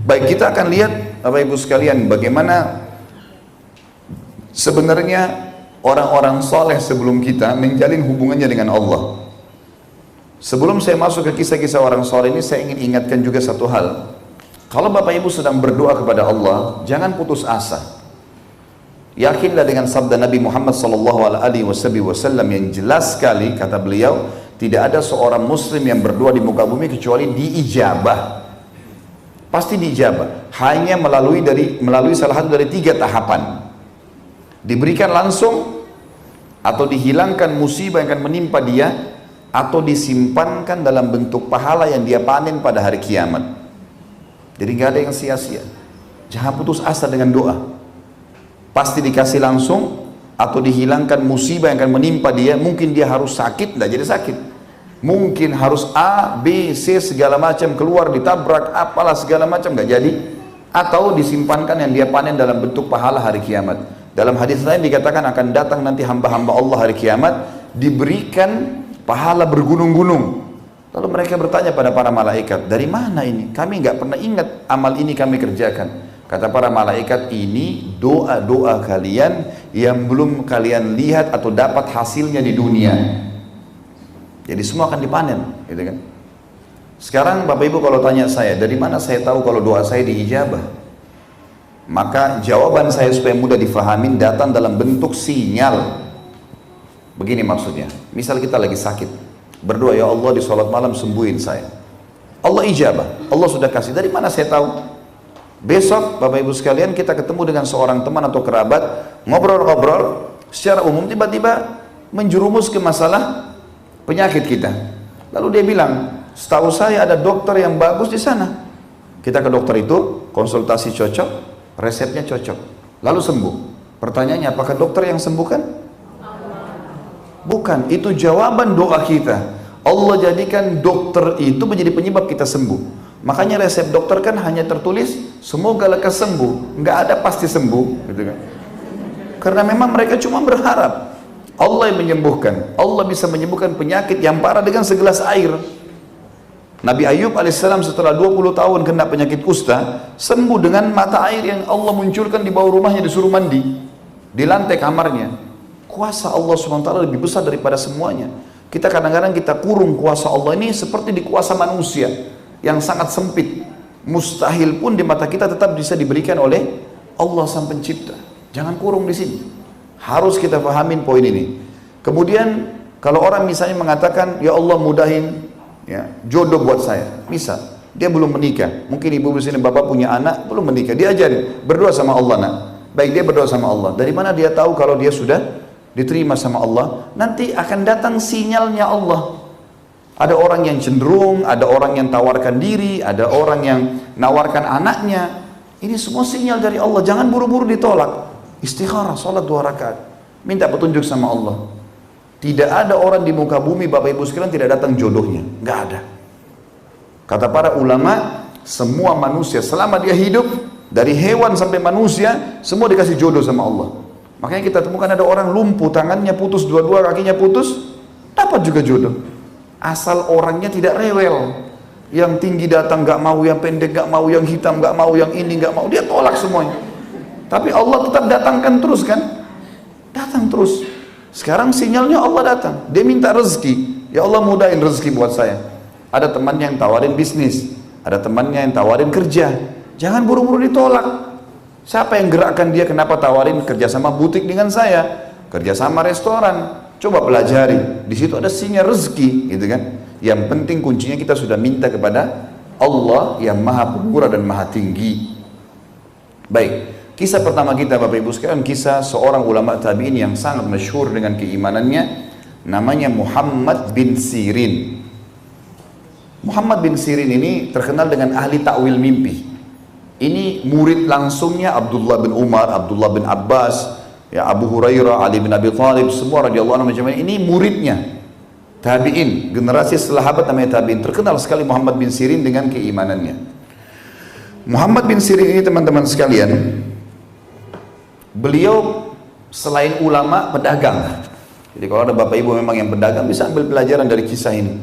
Baik, kita akan lihat Bapak Ibu sekalian bagaimana sebenarnya orang-orang soleh sebelum kita menjalin hubungannya dengan Allah. Sebelum saya masuk ke kisah-kisah orang soleh ini, saya ingin ingatkan juga satu hal. Kalau Bapak Ibu sedang berdoa kepada Allah, jangan putus asa. Yakinlah dengan sabda Nabi Muhammad SAW yang jelas sekali, kata beliau, tidak ada seorang muslim yang berdoa di muka bumi kecuali diijabah. Pasti diijabah, hanya melalui salah satu dari 3 tahapan. Diberikan langsung, atau dihilangkan musibah yang akan menimpa dia, atau disimpankan dalam bentuk pahala yang dia panen pada hari kiamat. Jadi nggak ada yang sia-sia. Jangan putus asa dengan doa. Pasti dikasih langsung, atau dihilangkan musibah yang akan menimpa dia. Mungkin dia harus sakit, nggak jadi sakit. Mungkin harus A, B, C segala macam keluar, ditabrak, apalah segala macam, nggak jadi. Atau disimpankan yang dia panen dalam bentuk pahala hari kiamat. Dalam hadis lain dikatakan akan datang nanti hamba-hamba Allah hari kiamat, diberikan pahala bergunung-gunung. Lalu mereka bertanya pada para malaikat, dari mana ini? Kami nggak pernah ingat amal ini kami kerjakan. Kata para malaikat, ini doa-doa kalian yang belum kalian lihat atau dapat hasilnya di dunia. Jadi semua akan dipanen, gitu kan? Sekarang Bapak Ibu kalau tanya saya, dari mana saya tahu kalau doa saya diijabah? Maka jawaban saya supaya mudah difahamin datang dalam bentuk sinyal. Begini maksudnya, misal kita lagi sakit, berdoa, ya Allah di sholat malam sembuhin saya. Allah ijabah, Allah sudah kasih. Dari mana saya tahu? Besok Bapak Ibu sekalian kita ketemu dengan seorang teman atau kerabat, ngobrol-ngobrol, secara umum tiba-tiba menjerumus ke masalah penyakit kita. Lalu dia bilang, setahu saya ada dokter yang bagus di sana. Kita ke dokter itu, konsultasi cocok, resepnya cocok, lalu sembuh. Pertanyaannya, apakah dokter yang sembuhkan? Bukan, itu jawaban doa kita. Allah jadikan dokter itu menjadi penyebab kita sembuh. Makanya resep dokter kan hanya tertulis, semoga lekas sembuh, nggak ada pasti sembuh, gitu kan? Karena memang mereka cuma berharap Allah yang menyembuhkan. Allah bisa menyembuhkan penyakit yang parah dengan segelas air. Nabi Ayub alaihissalam setelah 20 tahun kena penyakit kusta, sembuh dengan mata air yang Allah munculkan di bawah rumahnya, disuruh mandi di lantai kamarnya. Kuasa Allah SWT lebih besar daripada semuanya. Kita kadang-kadang kita kurung kuasa Allah ini seperti di kuasa manusia yang sangat sempit. Mustahil pun di mata kita tetap bisa diberikan oleh Allah sang pencipta. Jangan kurung di sini. Harus kita pahamin poin ini. Kemudian kalau orang misalnya mengatakan, ya Allah mudahin ya, jodoh buat saya. Misal dia belum menikah, mungkin ibu di sini bapak punya anak belum menikah, dia ajarin berdoa sama Allah nak. Baik, dia berdoa sama Allah. Dari mana dia tahu kalau dia sudah diterima sama Allah? Nanti akan datang sinyalnya Allah. Ada orang yang cenderung, ada orang yang tawarkan diri, ada orang yang nawarkan anaknya. Ini semua sinyal dari Allah. Jangan buru-buru ditolak. Istikharah, sholat 2 rakaat, minta petunjuk sama Allah. Tidak ada orang di muka bumi Bapak Ibu sekalian tidak datang jodohnya, nggak ada. Kata para ulama, semua manusia selama dia hidup, dari hewan sampai manusia, semua dikasih jodoh sama Allah. Makanya kita temukan ada orang lumpuh, tangannya putus, dua-dua kakinya putus, dapat juga jodoh. Asal orangnya tidak rewel. Yang tinggi datang nggak mau, yang pendek nggak mau, yang hitam nggak mau, yang ini nggak mau, dia tolak semuanya. Tapi Allah tetap datangkan terus kan? Datang terus. Sekarang sinyalnya Allah datang. Dia minta rezeki. Ya Allah mudahin rezeki buat saya. Ada temannya yang tawarin bisnis. Ada temannya yang tawarin kerja. Jangan buru-buru ditolak. Siapa yang gerakkan dia kenapa tawarin kerja sama butik dengan saya? Kerja sama restoran. Coba pelajari. Di situ ada sinyal rezeki, gitu kan? Yang penting kuncinya kita sudah minta kepada Allah yang maha pemurah dan maha tinggi. Baik. Kisah pertama kita Bapak Ibu sekalian, kisah seorang ulama tabi'in yang sangat masyhur dengan keimanannya, namanya Muhammad bin Sirin. Muhammad bin Sirin ini terkenal dengan ahli takwil mimpi. Ini murid langsungnya Abdullah bin Umar, Abdullah bin Abbas, ya Abu Hurairah, Ali bin Abi Thalib, semua radhiyallahu anhum majma'in. Ini muridnya. Tabi'in, generasi sahabat namanya tabi'in. Terkenal sekali Muhammad bin Sirin dengan keimanannya. Muhammad bin Sirin ini teman-teman sekalian, beliau selain ulama, pedagang. Jadi kalau ada bapak ibu memang yang pedagang, bisa ambil pelajaran dari kisah ini.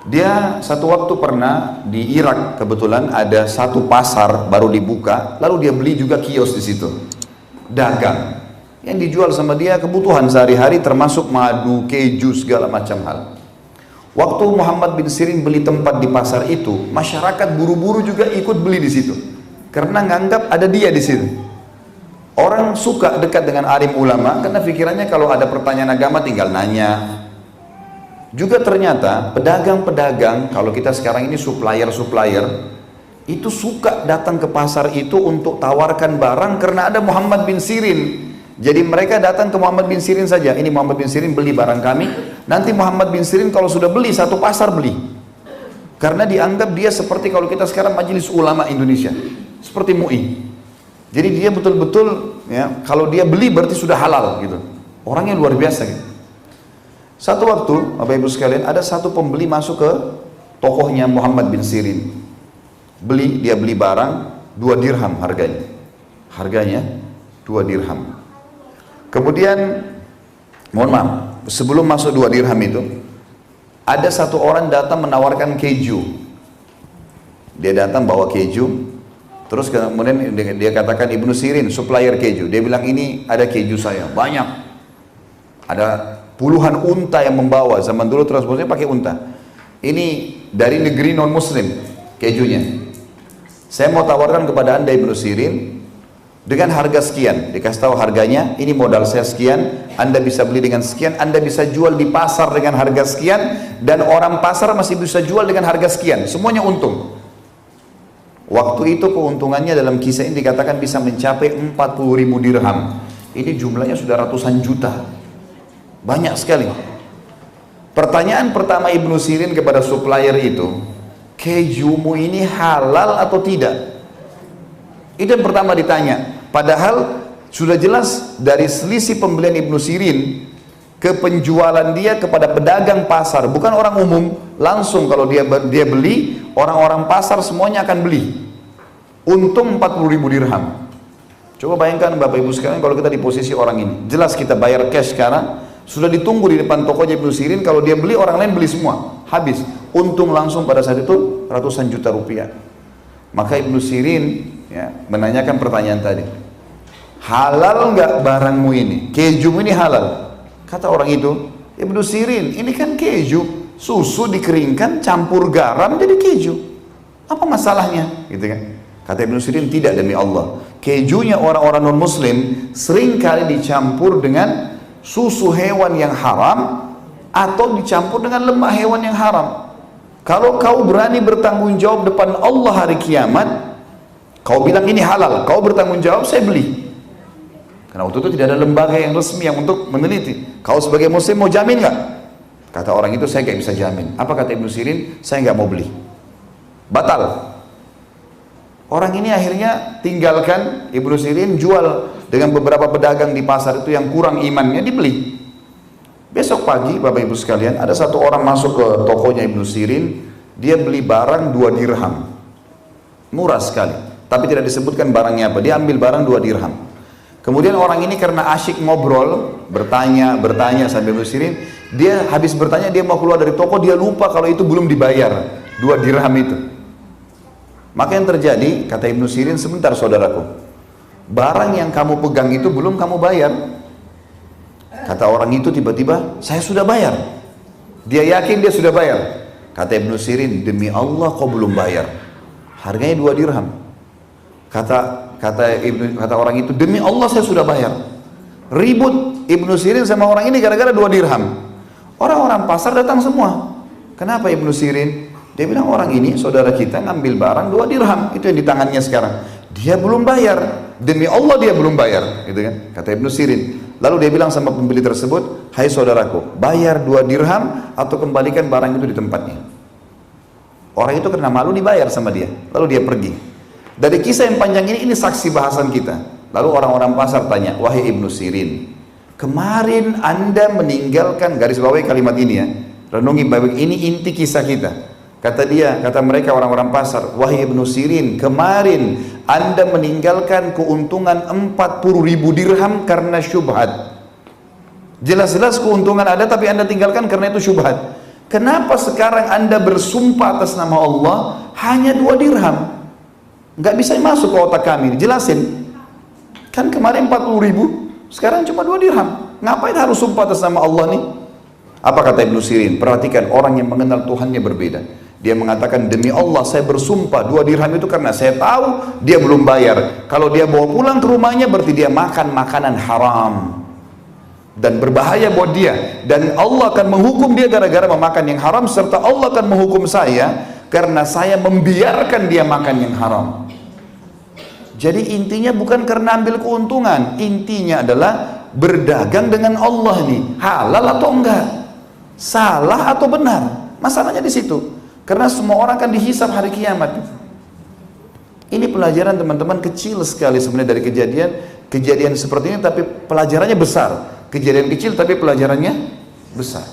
Dia satu waktu pernah di Irak, kebetulan ada satu pasar baru dibuka, lalu dia beli juga kios di situ, dagang. Yang dijual sama dia kebutuhan sehari-hari termasuk madu, keju, segala macam hal. Waktu Muhammad bin Sirin beli tempat di pasar itu, masyarakat buru-buru juga ikut beli di situ, karena nganggap ada dia di situ. Orang suka dekat dengan alim ulama karena pikirannya kalau ada pertanyaan agama tinggal nanya. Juga ternyata pedagang-pedagang, kalau kita sekarang ini supplier-supplier, itu suka datang ke pasar itu untuk tawarkan barang karena ada Muhammad bin Sirin. Jadi mereka datang ke Muhammad bin Sirin saja, ini Muhammad bin Sirin beli barang kami, nanti Muhammad bin Sirin kalau sudah beli satu pasar beli. Karena dianggap dia seperti kalau kita sekarang Majelis Ulama Indonesia, seperti MUI. Jadi dia betul-betul ya, kalau dia beli berarti sudah halal gitu. Orangnya luar biasa gitu. Satu waktu, Bapak Ibu sekalian, ada satu pembeli masuk ke tokohnya Muhammad bin Sirin. Dia beli barang 2 dirham harganya. Harganya 2 dirham. Kemudian, mohon maaf, sebelum masuk 2 dirham itu, ada satu orang datang menawarkan keju. Dia datang bawa keju, terus kemudian dia katakan, Ibnu Sirin, supplier keju. Dia bilang, ini ada keju saya, banyak. Ada puluhan unta yang membawa, zaman dulu transportasinya pakai unta. Ini dari negeri non muslim kejunya. Saya mau tawarkan kepada anda Ibnu Sirin dengan harga sekian, dikasih tahu harganya, ini modal saya sekian, anda bisa beli dengan sekian, anda bisa jual di pasar dengan harga sekian, dan orang pasar masih bisa jual dengan harga sekian, semuanya untung. Waktu itu keuntungannya dalam kisah ini dikatakan bisa mencapai 40.000 dirham. Ini jumlahnya sudah ratusan juta. Banyak sekali. Pertanyaan pertama Ibnu Sirin kepada supplier itu, kejumu ini halal atau tidak? Itu yang pertama ditanya. Padahal sudah jelas dari selisih pembelian Ibnu Sirin ke penjualan dia kepada pedagang pasar, bukan orang umum. Langsung kalau dia beli, orang-orang pasar semuanya akan beli. Untung 40.000 dirham. Coba bayangkan Bapak Ibu sekalian kalau kita di posisi orang ini. Jelas kita bayar cash sekarang, sudah ditunggu di depan tokonya Ibnu Sirin, kalau dia beli orang lain beli semua, habis. Untung langsung pada saat itu ratusan juta rupiah. Maka Ibnu Sirin ya, menanyakan pertanyaan tadi, halal nggak barangmu ini? Kejumu ini halal? Kata orang itu, Ibnu Sirin, ini kan keju, susu dikeringkan, campur garam jadi keju. Apa masalahnya? Gitu kan? Kata Ibnu Sirin, tidak demi Allah. Kejunya orang-orang non muslim sering kali dicampur dengan susu hewan yang haram atau dicampur dengan lemak hewan yang haram. Kalau kau berani bertanggung jawab depan Allah hari kiamat, kau bilang ini halal, kau bertanggung jawab, saya beli. Karena waktu itu tidak ada lembaga yang resmi yang untuk meneliti. Kau sebagai muslim mau jamin nggak? Kata orang itu, saya nggak bisa jamin. Apa kata Ibnu Sirin? Saya nggak mau beli. Batal. Orang ini akhirnya tinggalkan Ibnu Sirin, jual dengan beberapa pedagang di pasar itu yang kurang imannya, dibeli. Besok pagi Bapak Ibu sekalian, ada satu orang masuk ke tokonya Ibnu Sirin, dia beli barang 2 dirham. Murah sekali, tapi tidak disebutkan barangnya apa. Dia ambil barang 2 dirham. Kemudian orang ini karena asyik ngobrol, bertanya sampai Ibnu Sirin, dia habis bertanya, dia mau keluar dari toko, dia lupa kalau itu belum dibayar 2 dirham itu. Maka yang terjadi, kata Ibnu Sirin, sebentar saudaraku, barang yang kamu pegang itu belum kamu bayar. Kata orang itu tiba-tiba, saya sudah bayar. Dia yakin dia sudah bayar. Kata Ibnu Sirin, demi Allah kau belum bayar. Harganya 2 dirham. Kata orang itu, demi Allah saya sudah bayar. Ribut Ibnu Sirin sama orang ini gara-gara 2 dirham. Orang-orang pasar datang semua. Kenapa Ibnu Sirin? Dia bilang, orang ini saudara kita ngambil barang 2 dirham, itu yang di tangannya sekarang. Dia belum bayar, demi Allah dia belum bayar, gitu kan? Kata Ibnu Sirin. Lalu dia bilang sama pembeli tersebut, hai saudaraku, bayar 2 dirham atau kembalikan barang itu di tempatnya. Orang itu karena malu dibayar sama dia, lalu dia pergi. Dari kisah yang panjang ini saksi bahasan kita. Lalu orang-orang pasar tanya, wahai Ibnu Sirin, kemarin anda meninggalkan, garis bawahi kalimat ini ya, renungi baik, ini inti kisah kita. Kata mereka orang-orang pasar, wahai Ibnu Sirin, kemarin anda meninggalkan keuntungan 40.000 dirham karena syubhat. Jelas-jelas keuntungan ada tapi anda tinggalkan karena itu syubhat. Kenapa sekarang Anda bersumpah atas nama Allah hanya 2 dirham? Nggak bisa masuk ke otak kami, jelasin. Kan kemarin 40.000, sekarang cuma 2 dirham. Ngapain harus sumpah atas nama Allah nih? Apa kata Ibnu Sirin? Perhatikan orang yang mengenal Tuhannya berbeda. Dia mengatakan, demi Allah saya bersumpah 2 dirham itu karena saya tahu dia belum bayar. Kalau dia bawa pulang ke rumahnya berarti dia makan makanan haram dan berbahaya buat dia, dan Allah akan menghukum dia gara-gara memakan yang haram, serta Allah akan menghukum saya karena saya membiarkan dia makan yang haram. Jadi intinya bukan karena ambil keuntungan, intinya adalah berdagang dengan Allah nih, halal atau enggak, salah atau benar, masalahnya di situ. Karena semua orang akan dihisab hari kiamat. Ini pelajaran teman-teman kecil sekali sebenarnya dari kejadian seperti ini, tapi pelajarannya besar. Kejadian kecil tapi pelajarannya besar.